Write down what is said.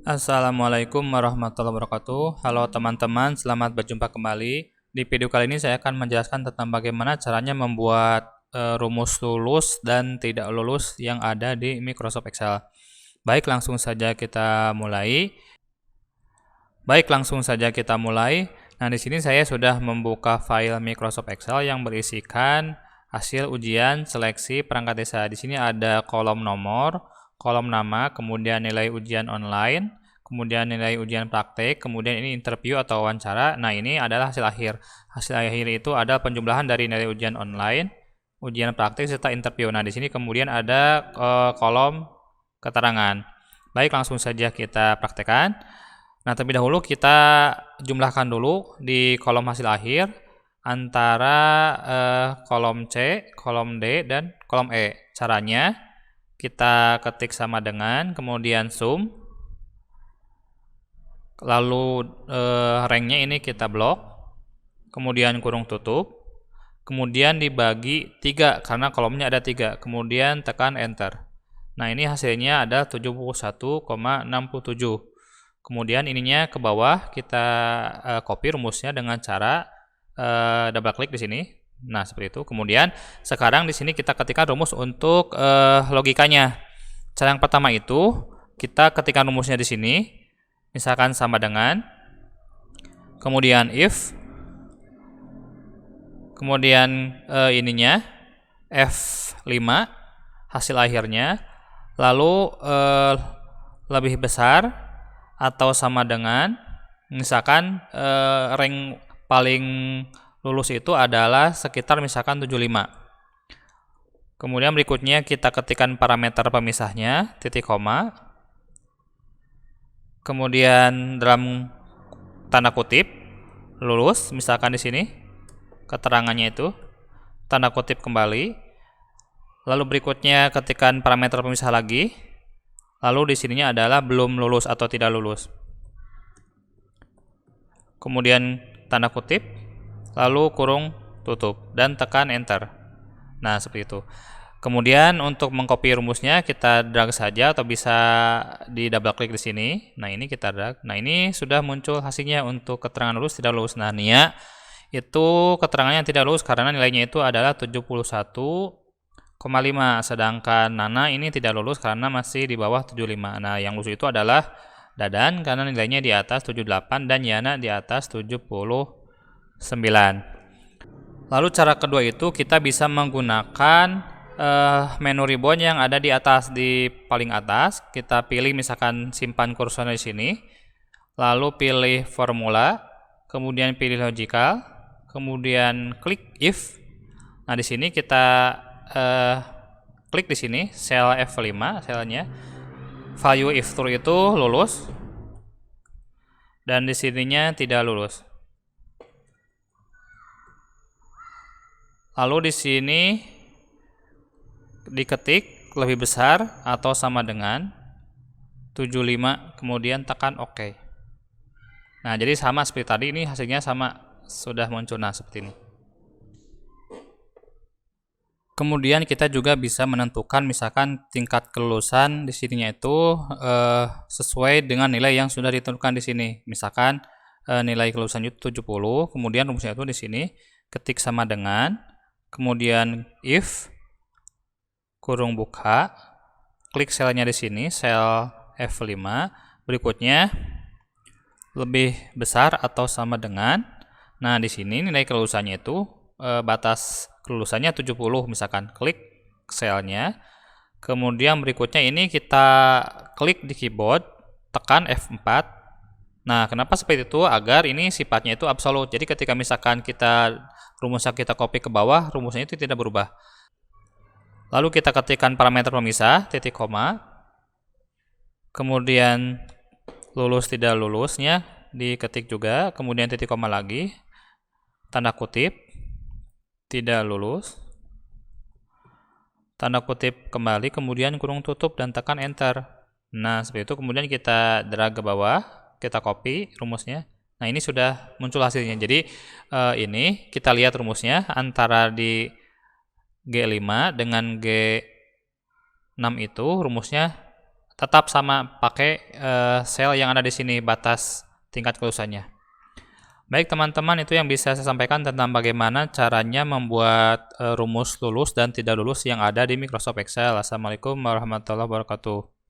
Assalamualaikum warahmatullahi wabarakatuh. Halo teman-teman, selamat berjumpa kembali. Di video kali ini saya akan menjelaskan tentang bagaimana caranya membuat rumus lulus dan tidak lulus yang ada di Microsoft Excel. Baik, langsung saja kita mulai. Nah, di sini saya sudah membuka file Microsoft Excel yang berisikan hasil ujian seleksi perangkat desa. Di sini ada kolom nomor, kolom nama, kemudian nilai ujian online, kemudian nilai ujian praktek, kemudian ini interview atau wawancara. Nah, ini adalah hasil akhir. Hasil akhir itu adalah penjumlahan dari nilai ujian online, ujian praktek, serta interview. Nah, di sini kemudian ada kolom keterangan. Baik, langsung saja kita praktekkan. Nah, terlebih dahulu kita jumlahkan dulu di kolom hasil akhir antara kolom C, kolom D, dan kolom E. Caranya kita ketik sama dengan, kemudian sum, lalu ranknya ini kita blok, kemudian kurung tutup, kemudian dibagi 3 karena kolomnya ada 3, kemudian tekan enter. Nah, ini hasilnya ada 71,67. Kemudian ininya ke bawah kita copy rumusnya dengan cara double klik di sini. Nah, seperti itu. Kemudian sekarang di sini kita ketikkan rumus untuk logikanya. Cara yang pertama itu kita ketikkan rumusnya di sini. Misalkan sama dengan, kemudian if, kemudian ininya F5 hasil akhirnya, lalu lebih besar atau sama dengan, misalkan rank paling lulus itu adalah sekitar misalkan 75. Kemudian berikutnya kita ketikkan parameter pemisahnya, titik koma, kemudian dalam tanda kutip lulus, misalkan di sini keterangannya itu tanda kutip kembali, lalu berikutnya ketikkan parameter pemisah lagi, lalu di sininya adalah belum lulus atau tidak lulus. Kemudian tanda kutip, lalu kurung tutup dan tekan enter. Nah, seperti itu. Kemudian untuk mengcopy rumusnya kita drag saja atau bisa di double klik di sini. Nah, ini kita drag. Nah, ini sudah muncul hasilnya untuk keterangan lulus tidak lulus. Nah, Nia itu keterangannya tidak lulus karena nilainya itu adalah 71,5, sedangkan Nana ini tidak lulus karena masih di bawah 75. Nah, yang lulus itu adalah Dadan karena nilainya di atas 78 dan Yana di atas 79. Lalu cara kedua itu kita bisa menggunakan menu ribbon yang ada di atas, di paling atas. Kita pilih misalkan simpan kursor di sini, lalu pilih formula, kemudian pilih logical, kemudian klik if. Nah, di sini kita klik di sini sel F5 selnya, value if true itu lulus dan di sininya tidak lulus. Lalu di sini diketik lebih besar atau sama dengan 75, kemudian tekan OK. Nah, jadi sama seperti tadi, ini hasilnya sama, sudah muncul. Nah, seperti ini. Kemudian kita juga bisa menentukan misalkan tingkat kelulusan di sininya itu sesuai dengan nilai yang sudah ditentukan di sini. Misalkan nilai kelulusan itu 70, kemudian rumusnya itu di sini ketik sama dengan, kemudian if kurung buka, klik selnya di sini, sel F5, berikutnya lebih besar atau sama dengan. Nah, di sini nilai kelulusannya itu batas kelulusannya 70 misalkan, klik selnya, kemudian berikutnya ini kita klik di keyboard, tekan F4. Nah, kenapa seperti itu? Agar ini sifatnya itu absolut, jadi ketika misalkan rumusnya kita copy ke bawah, rumusnya itu tidak berubah. Lalu kita ketikkan parameter pemisah, titik koma, kemudian lulus tidak lulusnya diketik juga, kemudian titik koma lagi, tanda kutip, tidak lulus, tanda kutip kembali, kemudian kurung tutup dan tekan enter. Nah, seperti itu. Kemudian kita drag ke bawah, kita copy rumusnya. Nah, ini sudah muncul hasilnya. Jadi ini kita lihat rumusnya antara di G5 dengan G6 itu rumusnya tetap sama pakai sel yang ada di sini batas tingkat kelulusannya. Baik teman-teman, itu yang bisa saya sampaikan tentang bagaimana caranya membuat rumus lulus dan tidak lulus yang ada di Microsoft Excel. Assalamualaikum warahmatullahi wabarakatuh.